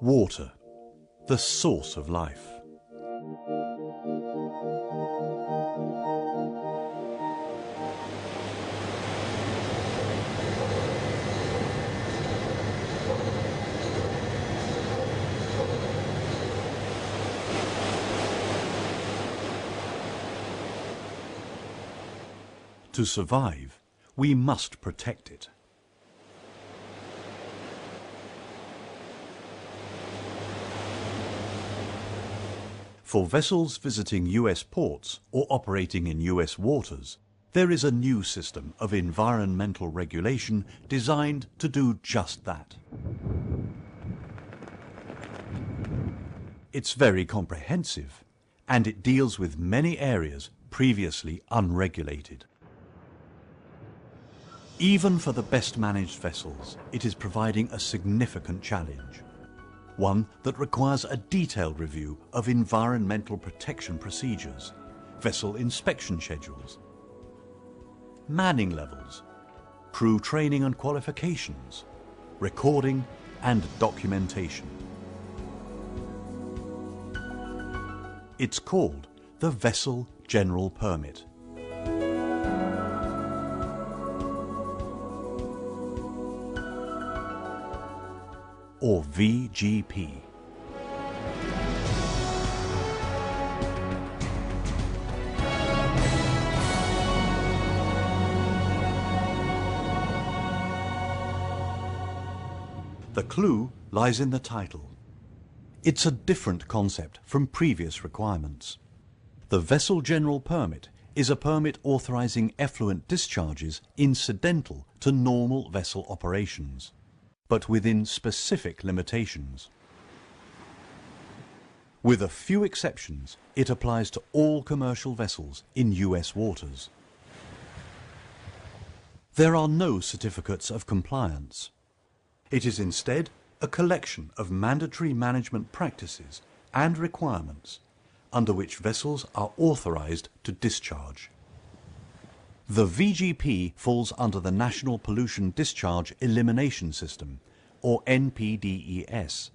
Water, the source of life. To survive, we must protect it. For vessels visiting US ports or operating in US waters, there is a new system of environmental regulation designed to do just that. It's very comprehensive, and it deals with many areas previously unregulated. Even for the best managed vessels, it is providing a significant challenge. One that requires a detailed review of environmental protection procedures, vessel inspection schedules, manning levels, crew training and qualifications, recording and documentation. It's called the Vessel General Permit. Or VGP. The clue lies in the title. It's a different concept from previous requirements. The Vessel General Permit is a permit authorizing effluent discharges incidental to normal vessel operations, but within specific limitations. With a few exceptions, it applies to all commercial vessels in US waters. There are no certificates of compliance. It is instead a collection of mandatory management practices and requirements under which vessels are authorized to discharge. The VGP falls under the National Pollution Discharge Elimination System, or NPDES,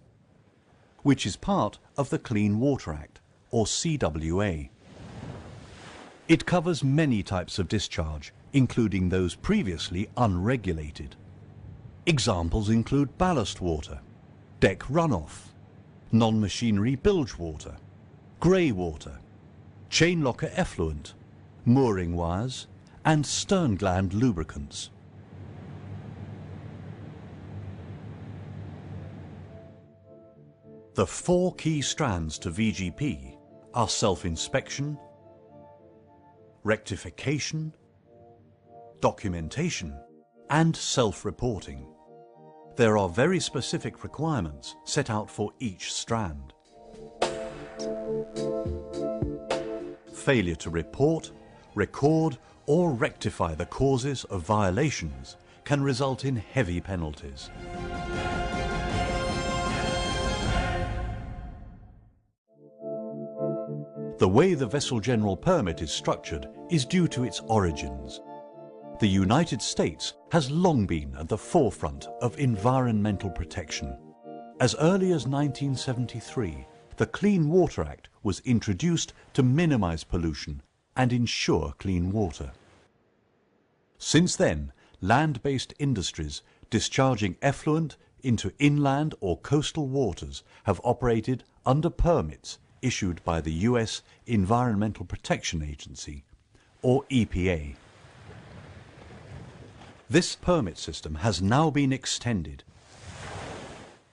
which is part of the Clean Water Act, or CWA. It covers many types of discharge, including those previously unregulated. Examples include ballast water, deck runoff, non-machinery bilge water, grey water, chain locker effluent, mooring wires, and stern gland lubricants. The four key strands to VGP are self-inspection, rectification, documentation, and self-reporting. There are very specific requirements set out for each strand. Failure to report, record, or rectify the causes of violations can result in heavy penalties. The way the Vessel General Permit is structured is due to its origins. The United States has long been at the forefront of environmental protection. As early as 1973, the Clean Water Act was introduced to minimize pollution and ensure clean water. Since then, land-based industries discharging effluent into inland or coastal waters have operated under permits issued by the US Environmental Protection Agency, or EPA. This permit system has now been extended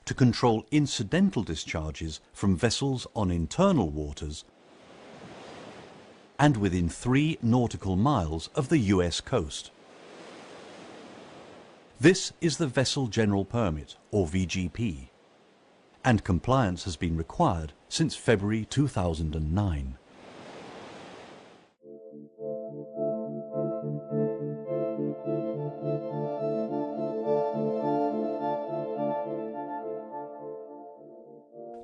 to control incidental discharges from vessels on internal waters and within 3 nautical miles of the US coast. This is the Vessel General Permit, or VGP, and compliance has been required since February 2009.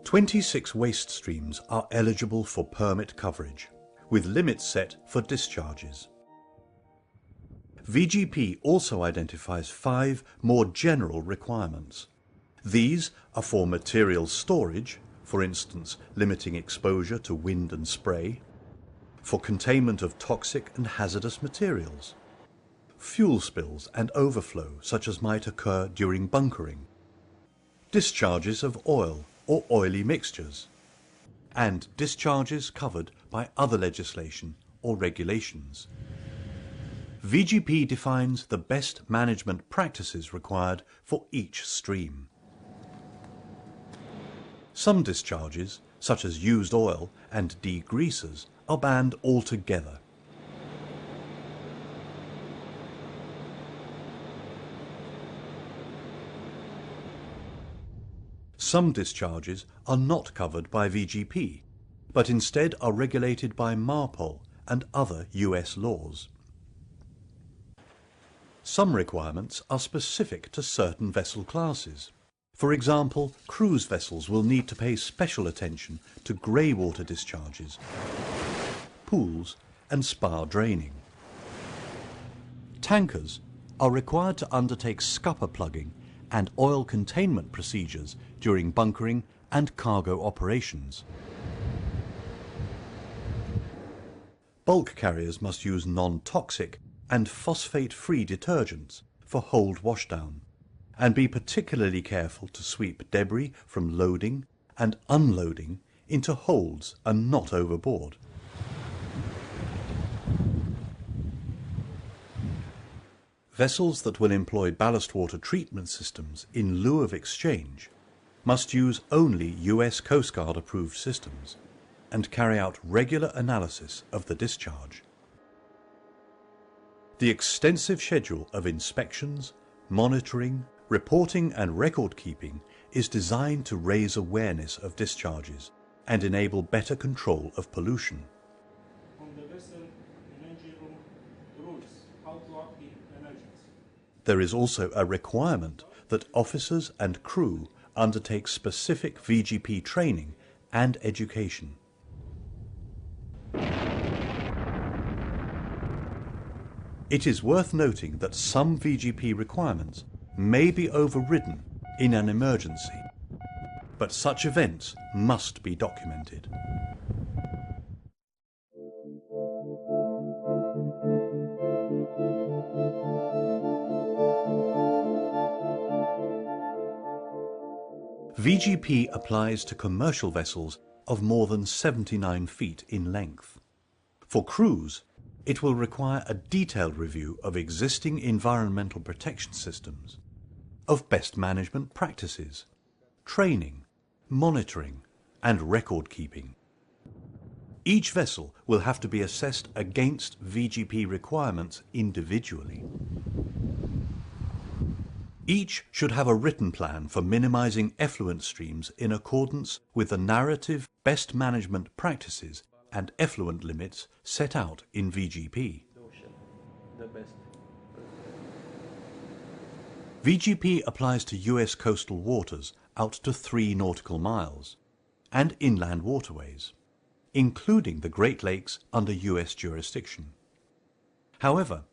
"26 waste streams are eligible for permit coverage, with limits set for discharges. VGP also identifies 5 more general requirements. These are for material storage, for instance limiting exposure to wind and spray, for containment of toxic and hazardous materials, fuel spills and overflow such as might occur during bunkering, discharges of oil or oily mixtures, and discharges covered by other legislation or regulations. VGP defines the best management practices required for each stream. Some discharges, such as used oil and degreasers, are banned altogether. Some discharges are not covered by VGP, but instead are regulated by MARPOL and other US laws. Some requirements are specific to certain vessel classes. For example, cruise vessels will need to pay special attention to grey water discharges, pools and spar draining. Tankers are required to undertake scupper plugging and oil containment procedures during bunkering and cargo operations. Bulk carriers must use non-toxic and phosphate-free detergents for hold washdown, and be particularly careful to sweep debris from loading and unloading into holds and not overboard. Vessels that will employ ballast water treatment systems in lieu of exchange must use only US Coast Guard approved systems and carry out regular analysis of the discharge. The extensive schedule of inspections, monitoring, reporting and record keeping is designed to raise awareness of discharges and enable better control of pollution. On the vessel and engine room rules how to act in emergency. There is also a requirement that officers and crew undertake specific VGP training and education. It is worth noting that some VGP requirements may be overridden in an emergency, but such events must be documented. VGP applies to commercial vessels of more than 79 feet in length. For crews, it will require a detailed review of existing environmental protection systems, of best management practices, training, monitoring, and record keeping. Each vessel will have to be assessed against VGP requirements individually. Each should have a written plan for minimizing effluent streams in accordance with the narrative best management practices and effluent limits set out in VGP. VGP applies to US coastal waters out to 3 nautical miles and inland waterways, including the Great Lakes under US jurisdiction. However,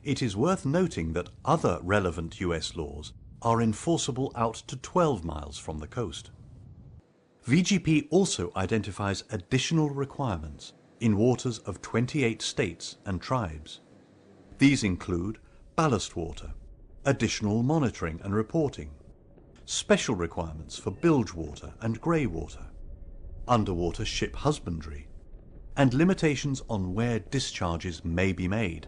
it is worth noting that other relevant US laws are enforceable out to 12 miles from the coast. VGP also identifies additional requirements in waters of 28 states and tribes. These include ballast water, additional monitoring and reporting, special requirements for bilge water and grey water, underwater ship husbandry, and limitations on where discharges may be made.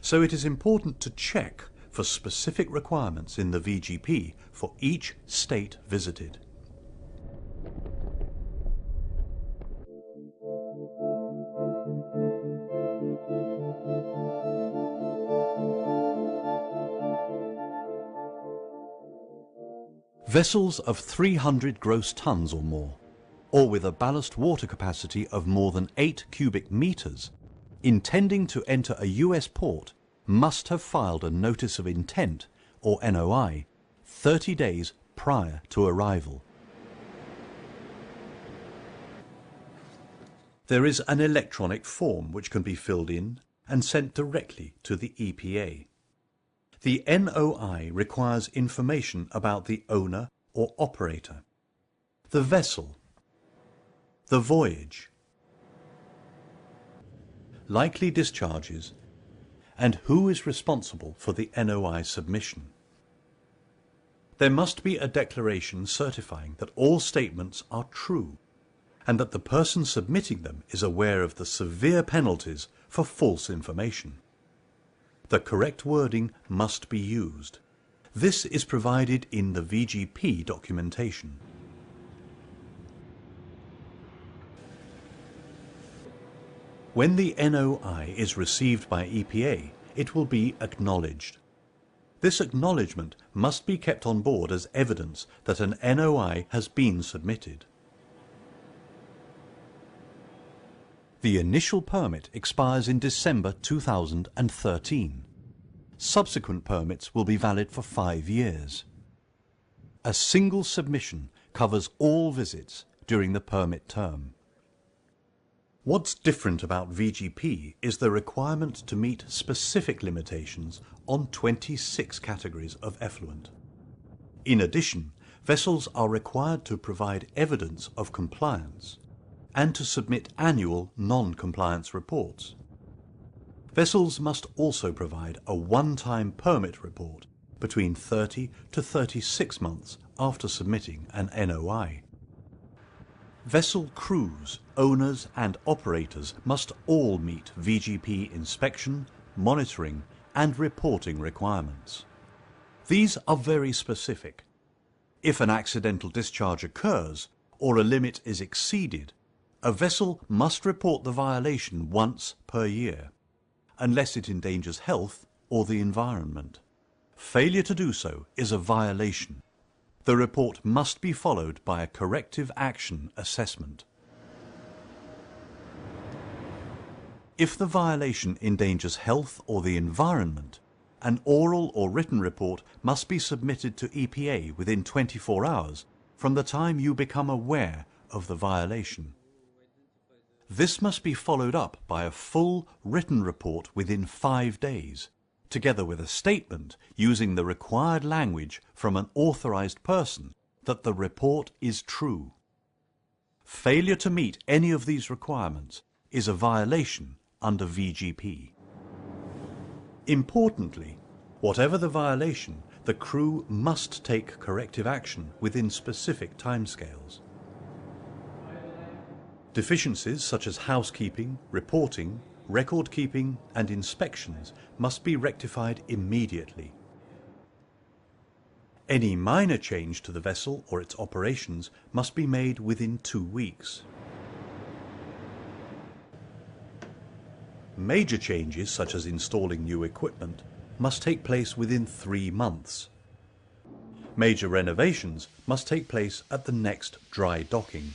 So it is important to check for specific requirements in the VGP for each state visited. Vessels of 300 gross tons or more, or with a ballast water capacity of more than 8 cubic meters, intending to enter a US port must have filed a Notice of Intent, or NOI, 30 days prior to arrival. There is an electronic form which can be filled in and sent directly to the EPA. The NOI requires information about the owner, or operator, the vessel, the voyage, likely discharges, and who is responsible for the NOI submission. There must be a declaration certifying that all statements are true and that the person submitting them is aware of the severe penalties for false information. The correct wording must be used. This is provided in the VGP documentation. When the NOI is received by EPA, it will be acknowledged. This acknowledgement must be kept on board as evidence that an NOI has been submitted. The initial permit expires in December 2013. Subsequent permits will be valid for 5 years. A single submission covers all visits during the permit term. What's different about VGP is the requirement to meet specific limitations on 26 categories of effluent. In addition, vessels are required to provide evidence of compliance and to submit annual non-compliance reports. Vessels must also provide a one-time permit report between 30 to 36 months after submitting an NOI. Vessel crews, owners and operators must all meet VGP inspection, monitoring and reporting requirements. These are very specific. If an accidental discharge occurs or a limit is exceeded, a vessel must report the violation once per year, unless it endangers health or the environment. Failure to do so is a violation. The report must be followed by a corrective action assessment. If the violation endangers health or the environment, an oral or written report must be submitted to EPA within 24 hours from the time you become aware of the violation. This must be followed up by a full written report within 5 days, together with a statement using the required language from an authorized person that the report is true. Failure to meet any of these requirements is a violation under VGP. Importantly, whatever the violation, the crew must take corrective action within specific timescales. Deficiencies such as housekeeping, reporting, record keeping and inspections must be rectified immediately. Any minor change to the vessel or its operations must be made within 2 weeks. Major changes such as installing new equipment must take place within 3 months. Major renovations must take place at the next dry docking.